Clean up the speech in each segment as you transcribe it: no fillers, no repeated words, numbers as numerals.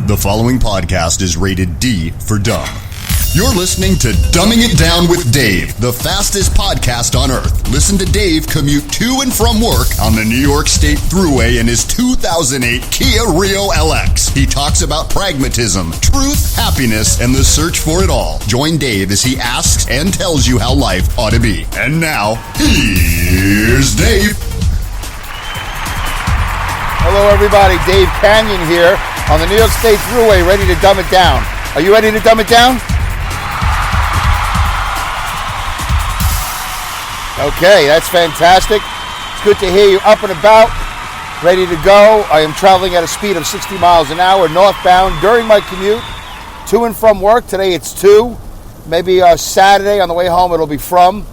The following podcast is rated D for dumb. You're listening to Dumbing It Down with Dave, the fastest podcast on earth. Listen to Dave commute to and from work on the New York State Thruway in his 2008 Kia Rio LX. He talks about pragmatism, truth, happiness, and the search for it all. Join Dave as he asks and tells you how life ought to be. And now, here's Dave. Hello, everybody. Dave Canyon here on the New York State Thruway, ready to dumb it down. Are you ready to dumb it down? Okay, that's fantastic. It's good to hear you up and about, ready to go. I am traveling at a speed of 60 miles an hour northbound during my commute to and from work. Today it's 2. Maybe Saturday on the way home it'll be from.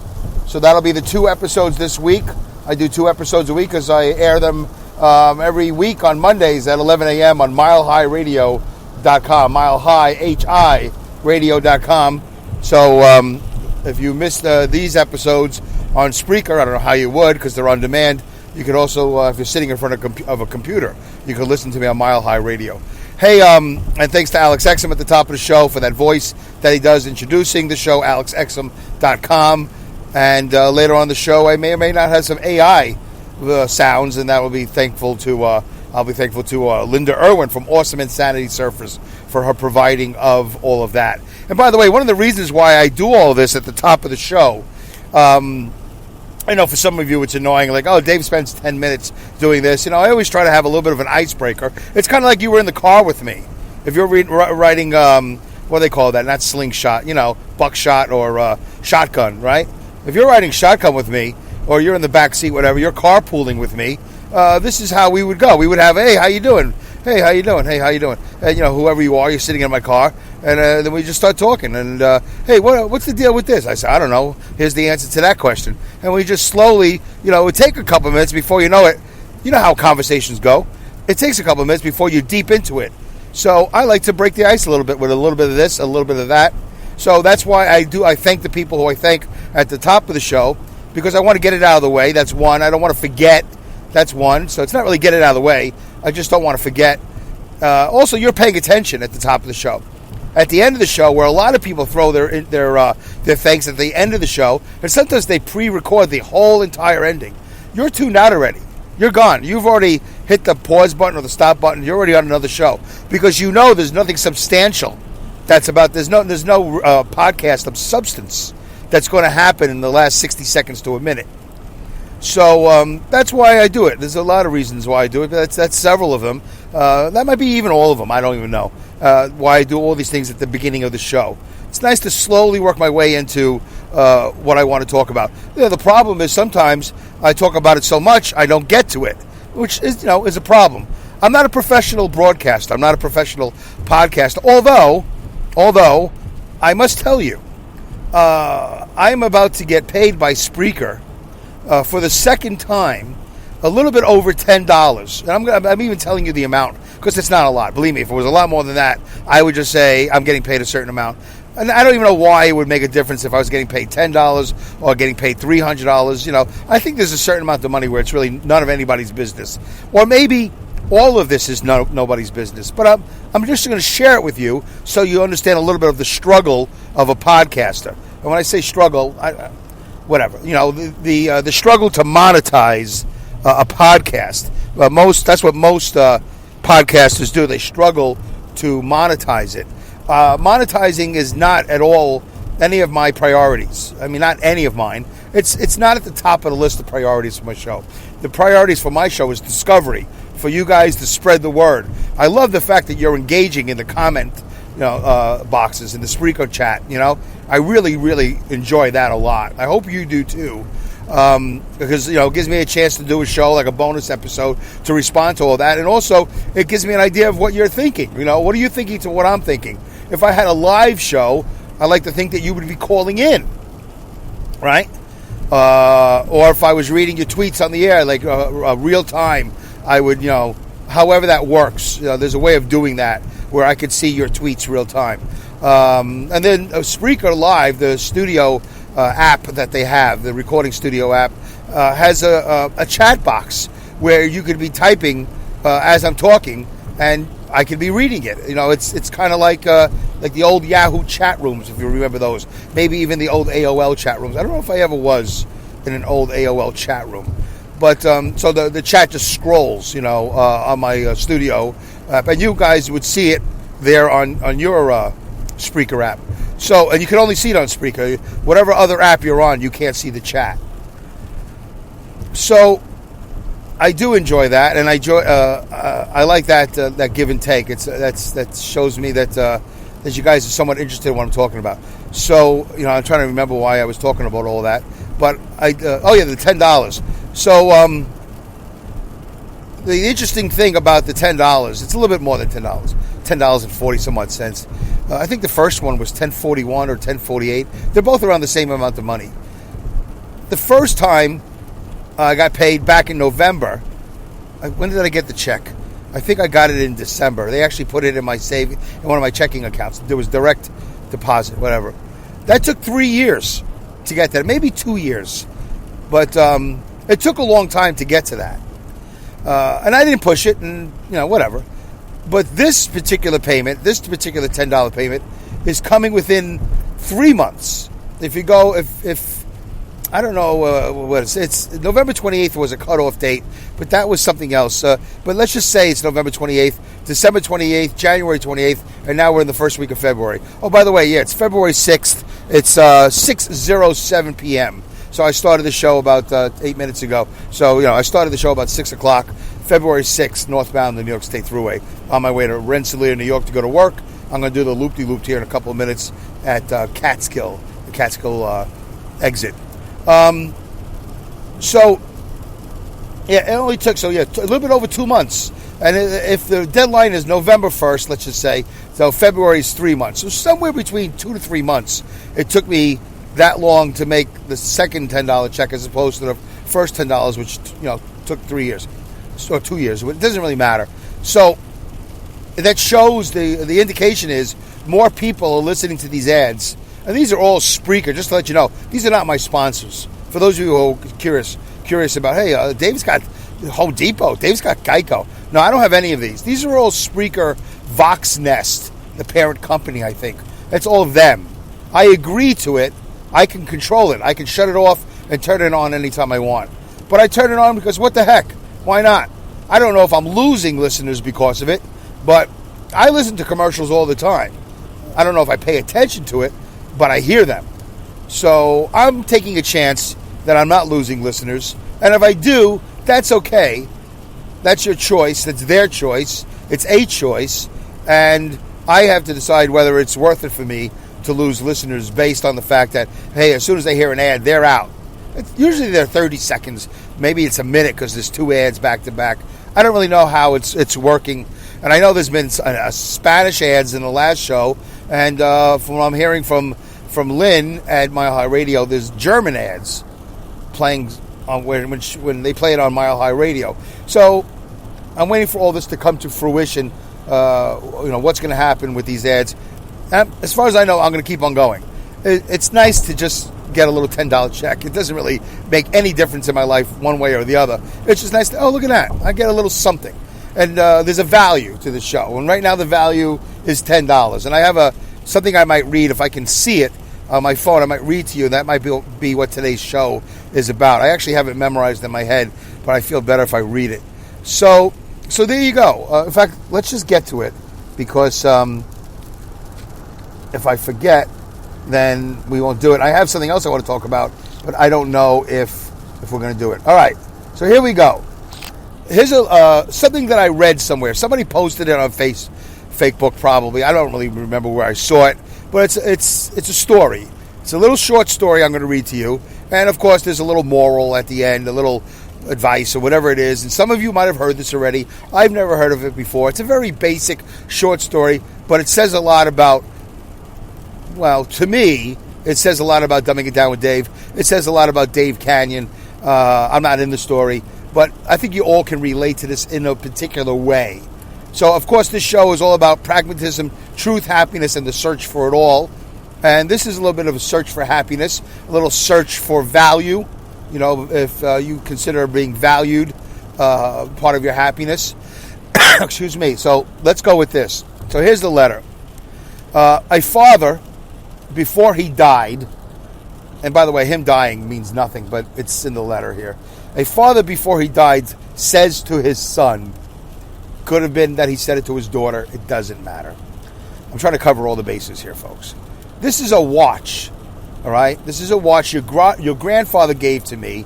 So that'll be the 2 episodes this week. I do 2 episodes a week because I air them every week on Mondays at 11 a.m. on milehighradio.com, milehighradio.com. So if you missed these episodes on Spreaker, I don't know how you would because they're on demand. You could also, if you're sitting in front of a computer, you can listen to me on Mile High Radio. Hey, and thanks to Alex Exum at the top of the show for that voice that he does introducing the show, alexexum.com. And later on in the show, I may or may not have some AI sounds, and that will be thankful to I'll be thankful to Linda Irwin from Awesome Insanity Surfers for her providing of all of that. And by the way, one of the reasons why I do all of this at the top of the show, I know for some of you it's annoying, like, oh, Dave spends 10 minutes doing this. You know, I always try to have a little bit of an icebreaker. It's kind of like you were in the car with me. If you're riding, what do they call that? Not slingshot, buckshot or shotgun, right? If you're riding shotgun with me, or you're in the back seat, whatever, you're carpooling with me, this is how we would go. We would have, hey, how you doing? Hey, how you doing? Hey, how you doing? And, whoever you are, you're sitting in my car, and then we just start talking. And, hey, what's the deal with this? I said, I don't know. Here's the answer to that question. And we just slowly, it would take a couple minutes before you know it. You know how conversations go. It takes a couple minutes before you're deep into it. So I like to break the ice a little bit with a little bit of this, a little bit of that. So that's why I thank the people who I thank at the top of the show, because I want to get it out of the way. That's one. I don't want to forget. That's one. So it's not really get it out of the way. I just don't want to forget. Also, you're paying attention at the top of the show. At the end of the show, where a lot of people throw their thanks at the end of the show, and sometimes they pre-record the whole entire ending. You're tuned out already. You're gone. You've already hit the pause button or the stop button. You're already on another show because there's nothing substantial. There's no podcast of substance that's going to happen in the last 60 seconds to a minute. So that's why I do it. There's a lot of reasons why I do it, but that's several of them. That might be even all of them. I don't even know why I do all these things at the beginning of the show. It's nice to slowly work my way into what I want to talk about. The problem is sometimes I talk about it so much I don't get to it, which is a problem. I'm not a professional broadcaster. I'm not a professional podcaster. Although I must tell you, I'm about to get paid by Spreaker for the second time, a little bit over $10. And I'm even telling you the amount because it's not a lot. Believe me, if it was a lot more than that, I would just say I'm getting paid a certain amount. And I don't even know why it would make a difference if I was getting paid $10 or getting paid $300. I think there's a certain amount of money where it's really none of anybody's business. Or maybe all of this is nobody's business. But I'm just going to share it with you so you understand a little bit of the struggle of a podcaster. And when I say struggle, whatever. The struggle to monetize a podcast. That's what most podcasters do. They struggle to monetize it. Monetizing is not at all any of my priorities. I mean, not any of mine. It's not at the top of the list of priorities for my show. The priorities for my show is discovery, for you guys to spread the word. I love the fact that you're engaging in the comment boxes in the Spreaker chat. I really, really enjoy that a lot. I hope you do too, because it gives me a chance to do a show like a bonus episode to respond to all that, and also it gives me an idea of what you're thinking. What are you thinking to what I'm thinking? If I had a live show, I like to think that you would be calling in, right? Or if I was reading your tweets on the air, like real time, I would, however that works. There's a way of doing that where I could see your tweets real time. And then Spreaker Live, the studio app that they have, the recording studio app, has a chat box where you could be typing as I'm talking, and I could be reading it. It's kind of like the old Yahoo chat rooms, if you remember those. Maybe even the old AOL chat rooms. I don't know if I ever was in an old AOL chat room. But so the chat just scrolls, on my studio. And you guys would see it there on your Spreaker app. So, and you can only see it on Spreaker. Whatever other app you're on, you can't see the chat. So I do enjoy that, and I like that give and take. That shows me that you guys are somewhat interested in what I'm talking about. So I'm trying to remember why I was talking about all that. But the $10. So the interesting thing about the $10, it's a little bit more than $10. $10.40 some odd cents. I think the first one was $10.41 or $10.48. They're both around the same amount of money. The first time I got paid back in November. When did I get the check? I think I got it in December. They actually put it in my in one of my checking accounts. There was direct deposit, whatever. That took 3 years to get that, maybe 2 years, but it took a long time to get to that. And I didn't push it, and whatever. But this particular payment, this particular $10 payment, is coming within 3 months. If you go, if I don't know what it's November 28th was a cutoff date, but that was something else. But let's just say it's November 28th, December 28th, January 28th, and now we're in the first week of February. Oh, by the way, it's February 6th. It's 6:07 p.m. So I started the show about 8 minutes ago. So, I started the show about 6 o'clock, February 6th, northbound the New York State Thruway, on my way to Rensselaer, New York to go to work. I'm going to do the loop-de-loop here in a couple of minutes at Catskill, the Catskill exit. So, it only took, a little bit over 2 months. And if the deadline is November 1st, let's just say, so February is 3 months. So somewhere between 2 to 3 months, it took me that long to make the second $10 check as opposed to the first $10, which, took 3 years. Or 2 years. It doesn't really matter. So, that shows the indication is more people are listening to these ads. And these are all Spreaker, just to let you know. These are not my sponsors. For those of you who are curious about, hey, Dave's got Home Depot. Dave's got Geico. No, I don't have any of these. These are all Spreaker, Voxnest, the parent company, I think. That's all of them. I agree to it. I can control it. I can shut it off and turn it on anytime I want. But I turn it on because what the heck? Why not? I don't know if I'm losing listeners because of it, but I listen to commercials all the time. I don't know if I pay attention to it, but I hear them. So I'm taking a chance that I'm not losing listeners. And if I do, that's okay. That's your choice. That's their choice. It's a choice. And I have to decide whether it's worth it for me to lose listeners based on the fact that, hey, as soon as they hear an ad, they're out. Usually they're 30 seconds. Maybe it's a minute because there's 2 ads back to back. I don't really know how it's working. And I know there's been Spanish ads in the last show. And from what I'm hearing from Lynn at Mile High Radio, there's German ads playing on when they play it on Mile High Radio. So I'm waiting for all this to come to fruition. What's going to happen with these ads. And as far as I know, I'm going to keep on going. It's nice to just get a little $10 check. It doesn't really make any difference in my life one way or the other. It's just nice to, look at that. I get a little something. And there's a value to the show. And right now the value is $10. And I have something I might read if I can see it on my phone. I might read to you. That might be what today's show is about. I actually have it memorized in my head, but I feel better if I read it. So there you go. In fact, let's just get to it because if I forget, then we won't do it. I have something else I want to talk about, but I don't know if we're going to do it. All right, so here we go. Here's something that I read somewhere. Somebody posted it on Facebook probably. I don't really remember where I saw it, but it's a story. It's a little short story I'm going to read to you, and of course there's a little moral at the end, a little advice or whatever it is. And some of you might have heard this already. I've never heard of it before. It's a very basic short story, but it says a lot about. Well, to me, it says a lot about Dumbing It Down with Dave. It says a lot about Dave Canyon. I'm not in the story, but I think you all can relate to this in a particular way. So, of course, this show is all about pragmatism, truth, happiness, and the search for it all. And this is a little bit of a search for happiness, a little search for value. If you consider being valued part of your happiness. Excuse me. So let's go with this. So here's the letter. A father, before he died, and by the way, him dying means nothing, but it's in the letter here. A father, before he died, says to his son, could have been that he said it to his daughter, it doesn't matter. I'm trying to cover all the bases here, folks. This is a watch, all right? This is a watch your grandfather gave to me,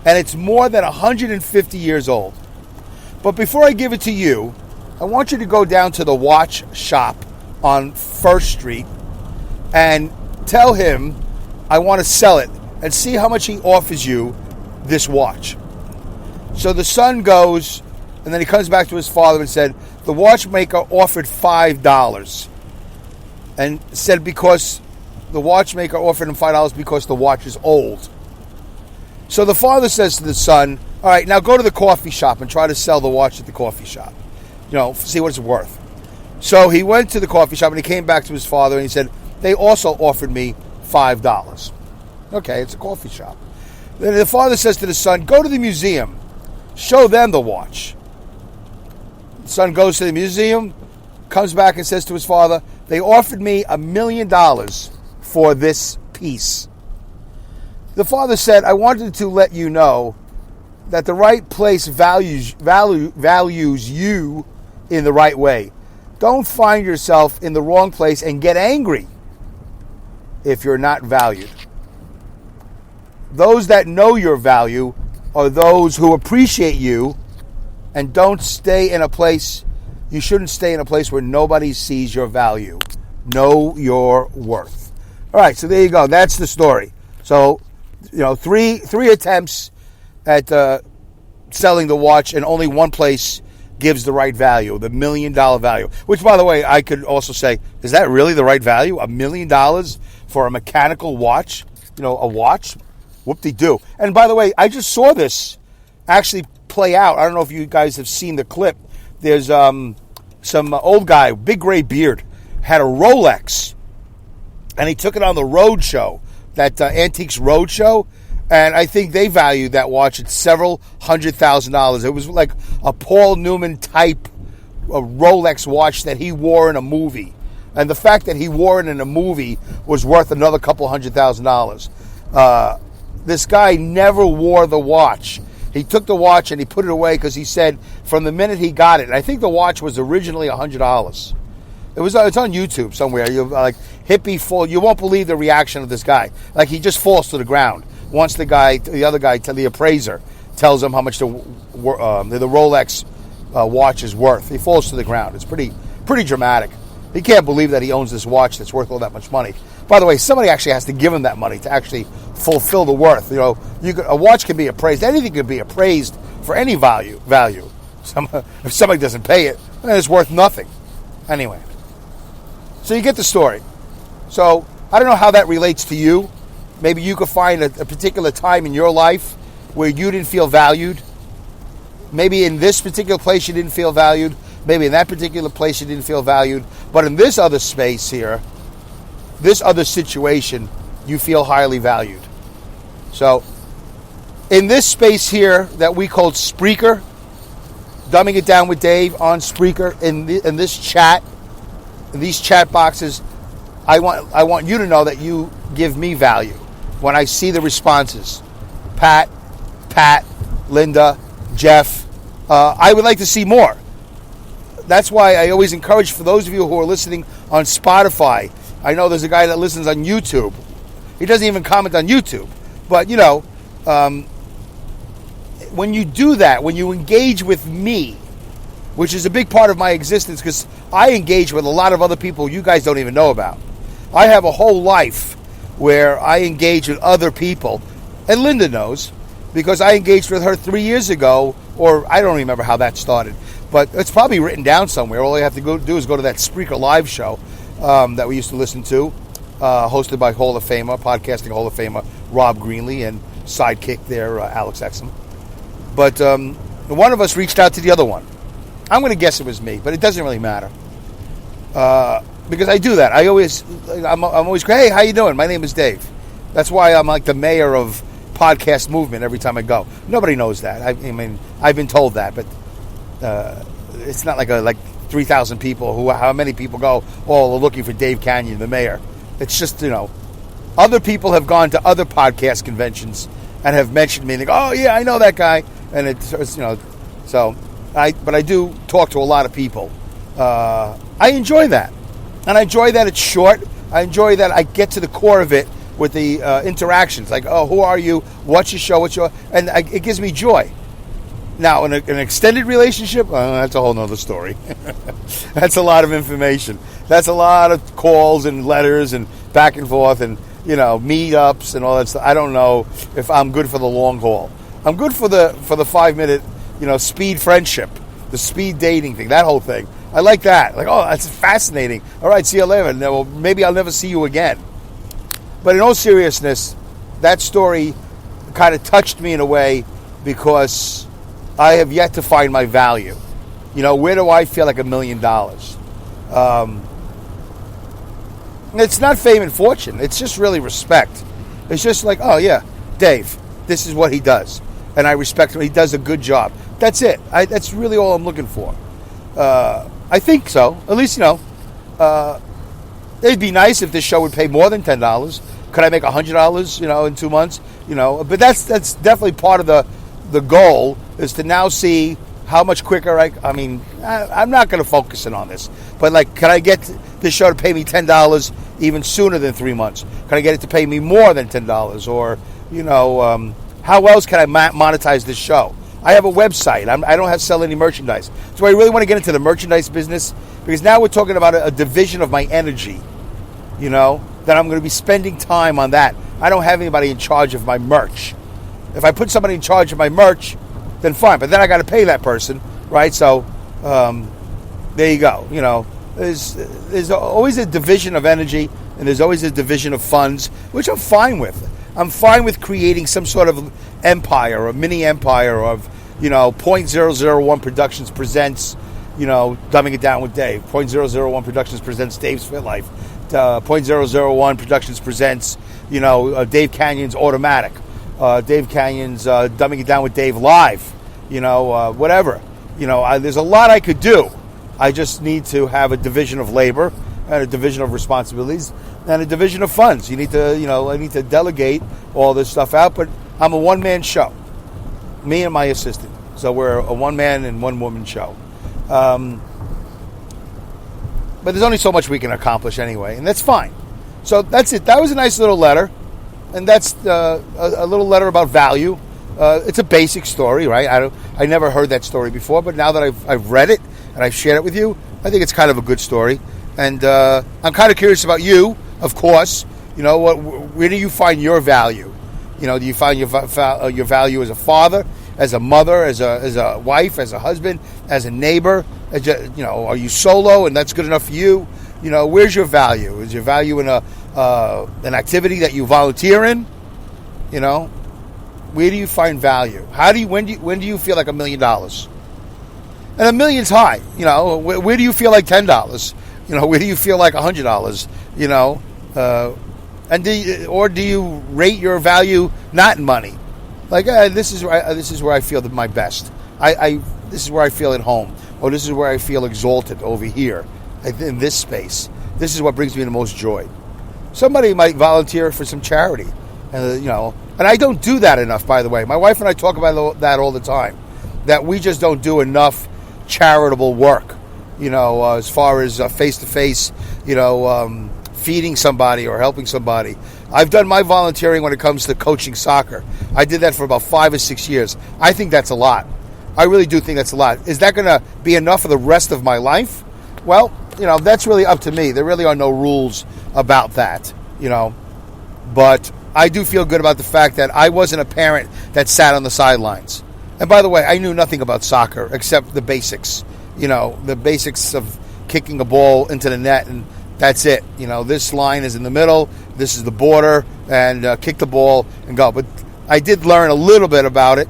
and it's more than 150 years old. But before I give it to you, I want you to go down to the watch shop on First Street and tell him I want to sell it and see how much he offers you this watch. So the son goes, and then he comes back to his father and said, the watchmaker offered $5 and said because the watchmaker offered him $5 because the watch is old. So the father says to the son, all right, now go to the coffee shop and try to sell the watch at the coffee shop. See what it's worth. So he went to the coffee shop and he came back to his father and he said, they also offered me $5. Okay, it's a coffee shop. Then the father says to the son, go to the museum. Show them the watch. The son goes to the museum, comes back and says to his father, they offered me $1 million for this piece. The father said, I wanted to let you know that the right place values you in the right way. Don't find yourself in the wrong place and get angry if you're not valued. Those that know your value are those who appreciate you and don't stay in a place, you shouldn't stay in a place where nobody sees your value. Know your worth. All right, so there you go. That's the story. So, three attempts at selling the watch, and only one place gives the right value, the $1 million value. Which, by the way, I could also say, is that really the right value? $1 million for a mechanical watch? A watch? Whoop-de-doo. And by the way, I just saw this actually play out. I don't know if you guys have seen the clip. There's some old guy, big gray beard, had a Rolex, and he took it on the road show, that Antiques Road Show, and I think they valued that watch at several $100,000. It was like a Paul Newman type of Rolex watch that he wore in a movie. And the fact that he wore it in a movie was worth another couple $100,000. This guy never wore the watch. He took the watch and he put it away because he said from the minute he got it, and I think the watch was originally $100. It's on YouTube somewhere. You're like hippie full. You won't believe the reaction of this guy. Like he just falls to the ground once the appraiser tells him how much the Rolex watch is worth. He falls to the ground. It's pretty dramatic. He can't believe that he owns this watch that's worth all that much money. By the way, somebody actually has to give him that money to actually fulfill the worth. A watch can be appraised. Anything can be appraised for any value. If somebody doesn't pay it, then it's worth nothing. Anyway, so you get the story. So I don't know how that relates to you. Maybe you could find a particular time in your life where you didn't feel valued. Maybe in this particular place you didn't feel valued. Maybe in that particular place you didn't feel valued. But in this other space here, this other situation, you feel highly valued. So in this space here that we call Spreaker, Dumbing It Down with Dave on Spreaker, in this chat, in these chat boxes, I want you to know that you give me value when I see the responses. Pat, Linda, Jeff, I would like to see more. That's why I always encourage, for those of you who are listening on Spotify, I know there's a guy that listens on YouTube. He doesn't even comment on YouTube. But, when you do that, when you engage with me, which is a big part of my existence, because I engage with a lot of other people you guys don't even know about. I have a whole life where I engage with other people. And Linda knows, because I engaged with her 3 years ago, or I don't remember how that started. But it's probably written down somewhere. All you have to do is go to that Spreaker Live show that we used to listen to, hosted by podcasting Hall of Famer Rob Greenlee and sidekick there, Alex Exum. But one of us reached out to the other one. I'm going to guess it was me, but it doesn't really matter. Because I do that. I'm always, hey, how you doing? My name is Dave. That's why I'm like the mayor of podcast movement every time I go. Nobody knows that. I mean, I've been told that, but it's not like 3,000 people who, how many people go, oh, we're looking for Dave Canyon, the mayor. It's just, other people have gone to other podcast conventions and have mentioned me. And they go, oh, yeah, I know that guy. And it's so but I do talk to a lot of people. I enjoy that. And I enjoy that it's short. I enjoy that I get to the core of it with the interactions. Like, oh, who are you? What's your show? And it gives me joy. Now, in an extended relationship, that's a whole nother story. That's a lot of information. That's a lot of calls and letters and back and forth and, meetups and all that stuff. I don't know if I'm good for the long haul. I'm good for the 5-minute, speed friendship, the speed dating thing, that whole thing. I like that. Like, oh, that's fascinating. All right, see you later. Well, maybe I'll never see you again. But in all seriousness, that story kind of touched me in a way because I have yet to find my value. Where do I feel like $1 million? It's not fame and fortune. It's just really respect. It's just like, oh, yeah, Dave, this is what he does. And I respect him. He does a good job. That's it. That's really all I'm looking for. I think so. At least, it'd be nice if this show would pay more than $10. Could I make $100, in 2 months? But that's definitely part of the goal is to now see how much quicker I'm not going to focus in on this. But, can I get this show to pay me $10 even sooner than 3 months? Can I get it to pay me more than $10? Or, how else can I monetize this show? I have a website. I don't have to sell any merchandise. So I really want to get into the merchandise business because now we're talking about a division of my energy, that I'm going to be spending time on that. I don't have anybody in charge of my merch. If I put somebody in charge of my merch, then fine. But then I got to pay that person, right? So there you go. There's always a division of energy and there's always a division of funds, which I'm fine with. I'm fine with creating some sort of empire, a mini empire of, .001 Productions presents, Dumbing It Down with Dave. .001 Productions presents Dave's Fit Life. .001 Productions presents, Dave Canyon's Automatic. Dave Canyon's Dumbing It Down with Dave Live. Whatever. There's a lot I could do. I just need to have a division of labor and a division of responsibilities and a division of funds. I need to delegate all this stuff out, but I'm a one-man show. Me and my assistant. So we're a one-man and one-woman show. But there's only so much we can accomplish anyway, and that's fine. So that's it. That was a nice little letter, and that's a little letter about value. It's a basic story, right? I never heard that story before, but now that I've read it and I've shared it with you, I think it's kind of a good story. And I'm kind of curious about you, of course. Where do you find your value? Do you find your value as a father, as a mother, as a wife, as a husband, as a neighbor? Are you solo and that's good enough for you? Where's your value? Is your value in an activity that you volunteer in? Where do you find value? When do you feel like $1 million? And $1 million's high. Where do you feel like $10? Where do you feel like $100? And do you rate your value not in money? Like this is where I feel my best. This is where I feel at home. Or this is where I feel exalted over here in this space. This is what brings me the most joy. Somebody might volunteer for some charity, and I don't do that enough. By the way, my wife and I talk about that all the time. That we just don't do enough charitable work. As far as face-to-face, feeding somebody or helping somebody. I've done my volunteering when it comes to coaching soccer. I did that for about 5 or 6 years. I think that's a lot. I really do think that's a lot. Is that going to be enough for the rest of my life? Well, that's really up to me. There really are no rules about that, But I do feel good about the fact that I wasn't a parent that sat on the sidelines. And by the way, I knew nothing about soccer except the basics. The basics of kicking a ball into the net, and that's it. This line is in the middle, this is the border, and kick the ball and go. But I did learn a little bit about it.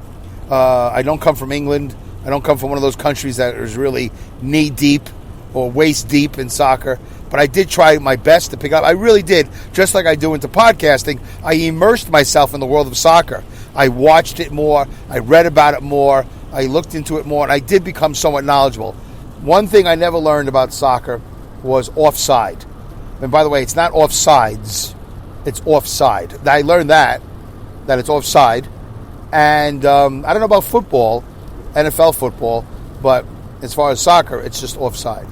I don't come from England. I don't come from one of those countries that is really knee-deep or waist-deep in soccer. But I did try my best to pick up. I really did. Just like I do into podcasting, I immersed myself in the world of soccer. I watched it more. I read about it more. I looked into it more, and I did become somewhat knowledgeable. One thing I never learned about soccer was offside. And by the way, it's not offsides, it's offside. I learned that it's offside. And I don't know about football, NFL football, but as far as soccer, it's just offside.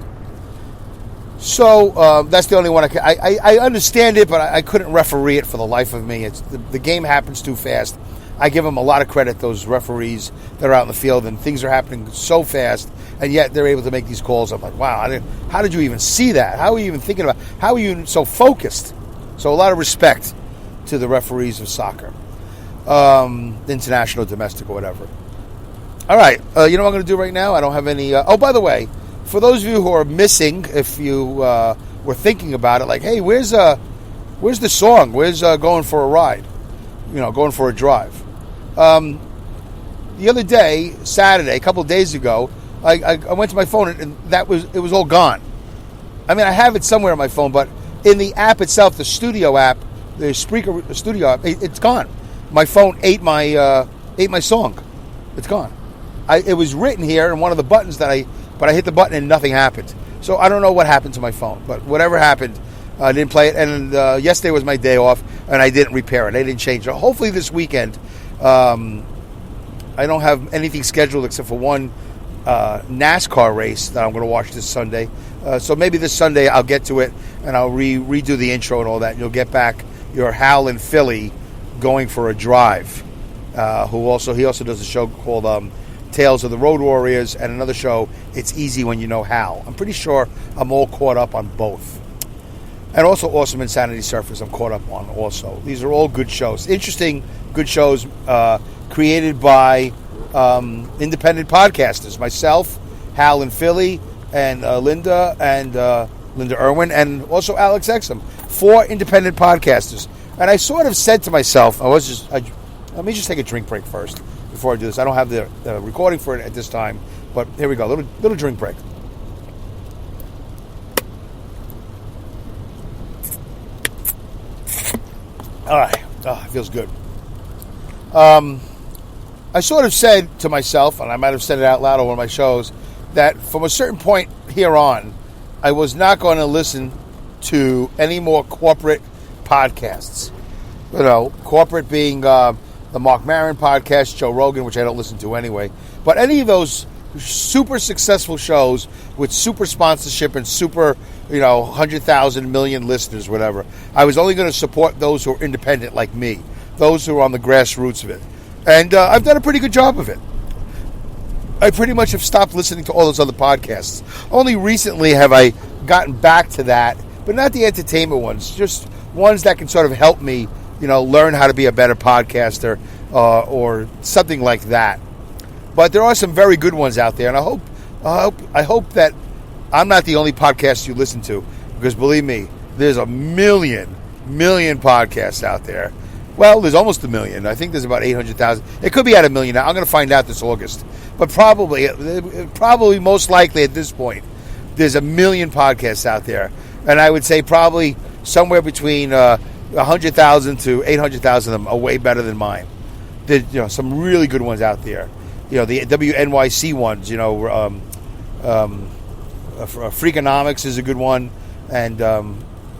So that's the only one I understand it, but I couldn't referee it for the life of me. It's the game happens too fast. I give them a lot of credit, those referees that are out in the field, and things are happening so fast, and yet they're able to make these calls. I'm like, wow, how did you even see that? How are you even thinking about it? How are you so focused? So a lot of respect to the referees of soccer, international, domestic, or whatever. All right, you know what I'm going to do right now? I don't have any... oh, by the way, for those of you who are missing, if you were thinking about it, like, hey, where's the song? Where's Going for a Ride? Going for a drive. The other day, Saturday, a couple of days ago, I went to my phone and it was all gone. I mean, I have it somewhere on my phone, but in the app itself, the studio app, the Spreaker studio app, it's gone. My phone ate my song. It's gone. It was written here in one of the buttons but I hit the button and nothing happened. So I don't know what happened to my phone, but whatever happened, I didn't play it. And yesterday was my day off, and I didn't repair it. I didn't change it. Hopefully this weekend, I don't have anything scheduled except for one NASCAR race that I'm going to watch this Sunday. So maybe this Sunday I'll get to it, and I'll redo the intro and all that. And you'll get back your Hal and Philly Going for a Drive, he also does a show called Tales of the Road Warriors, and another show, It's Easy When You Know How. I'm pretty sure I'm all caught up on both. And also Awesome Insanity Surfers I'm caught up on also. These are all good shows. Interesting, good shows created by independent podcasters. Myself, Hal and Philly, and Linda Irwin, and also Alex Exum. 4 independent podcasters. And I sort of said to myself, let me just take a drink break first before I do this. I don't have the recording for it at this time, but here we go. Little drink break. All right. Oh, it feels good. I sort of said to myself, and I might have said it out loud on one of my shows, that from a certain point here on, I was not going to listen to any more corporate podcasts. Corporate being the Mark Maron podcast, Joe Rogan, which I don't listen to anyway. But any of those super successful shows with super sponsorship and super, 100,000 million listeners, whatever. I was only going to support those who are independent like me, those who are on the grassroots of it. And I've done a pretty good job of it. I pretty much have stopped listening to all those other podcasts. Only recently have I gotten back to that, but not the entertainment ones, just ones that can sort of help me, learn how to be a better podcaster or something like that. But there are some very good ones out there, and I hope that I'm not the only podcast you listen to, because believe me, there's a million podcasts out there. Well, there's almost 1 million. I think there's about 800,000. It could be at 1 million now. I'm going to find out this August. But probably most likely at this point, there's 1 million podcasts out there. And I would say probably somewhere between 100,000 to 800,000 of them are way better than mine. There's some really good ones out there. The WNYC ones, Freakonomics is a good one. And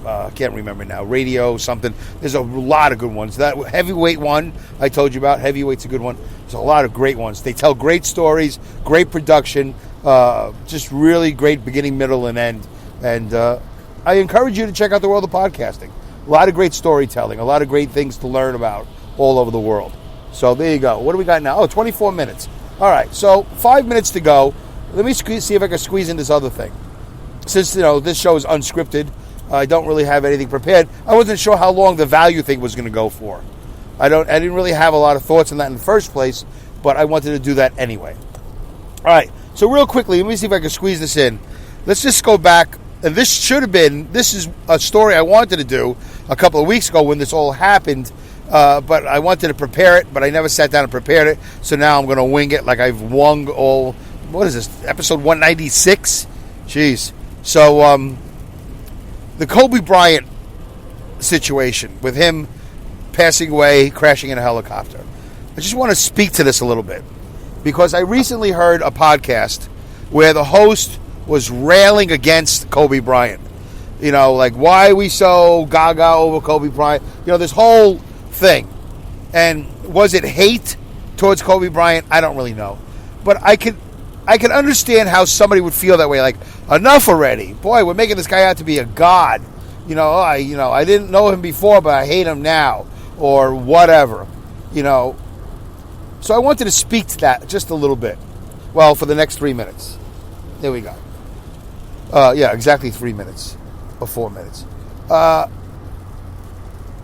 I can't remember now. Radio something. There's a lot of good ones. That Heavyweight one I told you about. Heavyweight's a good one. There's a lot of great ones. They tell great stories, great production, just really great beginning, middle, and end. And I encourage you to check out the world of podcasting. A lot of great storytelling, a lot of great things to learn about all over the world. So there you go. What do we got now? 24 minutes. All right, so 5 minutes to go. Let me see if I can squeeze in this other thing. Since, this show is unscripted, I don't really have anything prepared. I wasn't sure how long the value thing was going to go for. I didn't really have a lot of thoughts on that in the first place, but I wanted to do that anyway. All right, so real quickly, let me see if I can squeeze this in. Let's just go back. And this is a story I wanted to do a couple of weeks ago when this all happened, but I wanted to prepare it, but I never sat down and prepared it, so now I'm going to wing it like I've wung all, what is this, episode 196? Jeez. So, the Kobe Bryant situation with him passing away, crashing in a helicopter. I just want to speak to this a little bit. because I recently heard a podcast where the host was railing against Kobe Bryant. You know, like, why are we so gaga over Kobe Bryant? You know, this whole thing. And was it hate towards Kobe Bryant? I don't really know. But I can understand how somebody would feel that way. Like, enough already. Boy, we're making this guy out to be a god. I didn't know him before, but I hate him now. Or whatever. So I wanted to speak to that just a little bit. Well, for the next 3 minutes. There we go. Exactly 3 minutes. Or 4 minutes.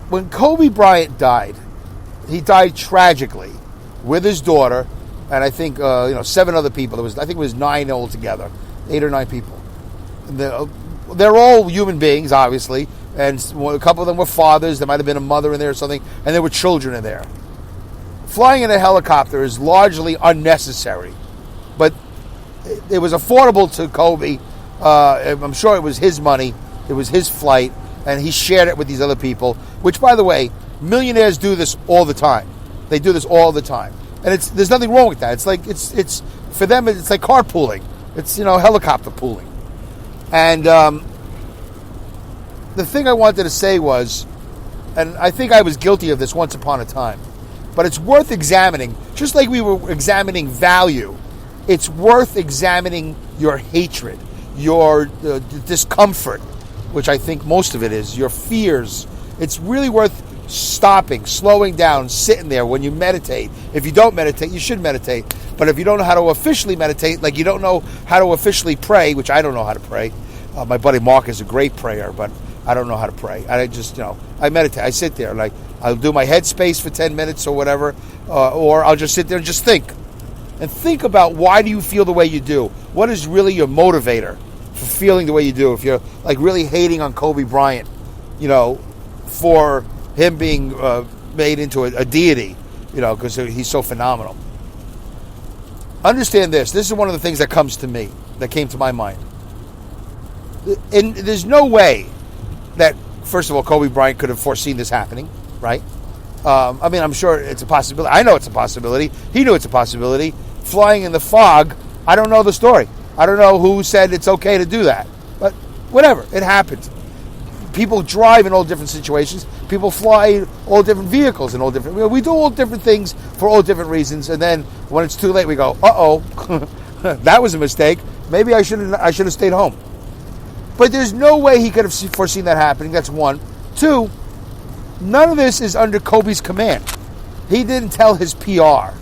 When Kobe Bryant died, he died tragically with his daughter, and I think 7 other people. I think it was 9 altogether, 8 or 9 people. They're all human beings, obviously, and a couple of them were fathers. There might have been a mother in there or something, and there were children in there. Flying in a helicopter is largely unnecessary, but it was affordable to Kobe. I'm sure it was his money. It was his flight, and he shared it with these other people, which, by the way, millionaires do this all the time. They do this all the time. And there's nothing wrong with that. It's like, it's for them, it's like carpooling. It's, helicopter pooling. And the thing I wanted to say was, and I think I was guilty of this once upon a time, but it's worth examining, just like we were examining value. It's worth examining your hatred, your discomfort, which I think most of it is, your fears. It's really worth stopping, slowing down, sitting there when you meditate. If you don't meditate, you should meditate. But if you don't know how to officially meditate, like you don't know how to officially pray, which I don't know how to pray. My buddy Mark is a great prayer, but I don't know how to pray. I just, I meditate. I sit there, like I'll do my headspace for 10 minutes or whatever, or I'll just sit there and just think. And think about, why do you feel the way you do? What is really your motivator for feeling the way you do? If you're like really hating on Kobe Bryant, for him being made into a deity, because he's so phenomenal. Understand this. This is one of the things that came to my mind. And there's no way that, first of all, Kobe Bryant could have foreseen this happening, right? I'm sure it's a possibility. I know it's a possibility. He knew it's a possibility. Flying in the fog, I don't know the story. I don't know who said it's okay to do that. But whatever, it happens. People drive in all different situations. People fly all different vehicles in all different... We do all different things for all different reasons. And then when it's too late, we go, uh-oh, that was a mistake. Maybe I should have stayed home. But there's no way he could have foreseen that happening. That's one. Two, none of this is under Kobe's command. He didn't tell his PR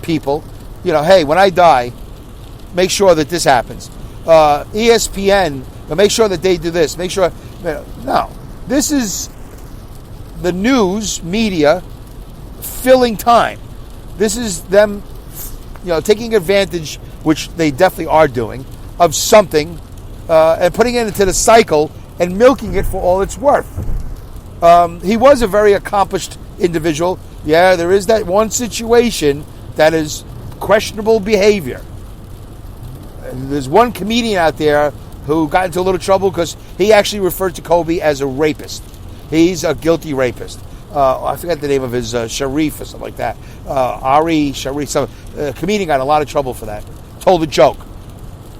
people, hey, when I die, make sure that this happens. ESPN, make sure that they do this. Make sure... No. This is the news media filling time. This is them, taking advantage, which they definitely are doing, of something, and putting it into the cycle and milking it for all it's worth. He was a very accomplished individual. Yeah, there is that one situation that is questionable behavior. And there's one comedian out there who got into a little trouble because he actually referred to Kobe as a rapist. He's a guilty rapist. I forget the name of his, Sharif or something like that. Ari Sharif. Some comedian got in a lot of trouble for that. Told a joke.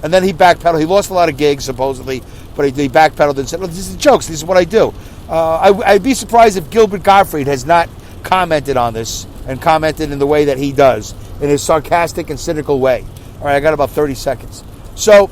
And then he backpedaled. He lost a lot of gigs, supposedly, but he backpedaled and said, these are jokes. This is what I do. I'd be surprised if Gilbert Gottfried has not commented on this and commented in the way that he does, in his sarcastic and cynical way. All right, I got about 30 seconds. So,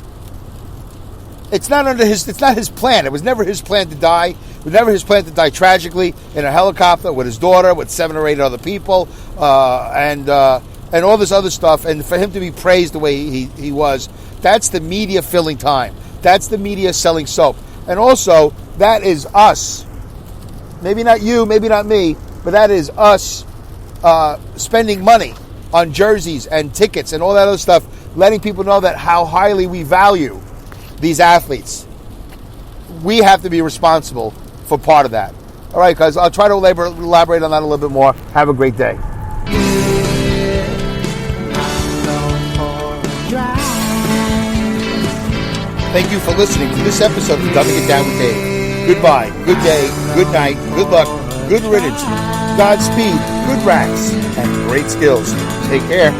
it's not his plan. It was never his plan to die. It was never his plan to die tragically in a helicopter with his daughter, with 7 or 8 other people, and all this other stuff. And for him to be praised the way he was, that's the media filling time. That's the media selling soap. And also, that is us. Maybe not you, maybe not me, but that is us spending money on jerseys and tickets and all that other stuff, letting people know that how highly we value these athletes. We have to be responsible for part of that. All right, guys, I'll try to elaborate on that a little bit more. Have a great day. Thank you for listening to this episode of Dumbing It Down with Dave. Goodbye, good day, good night, good luck, good riddance, Godspeed, good racks, and great skills. Take care.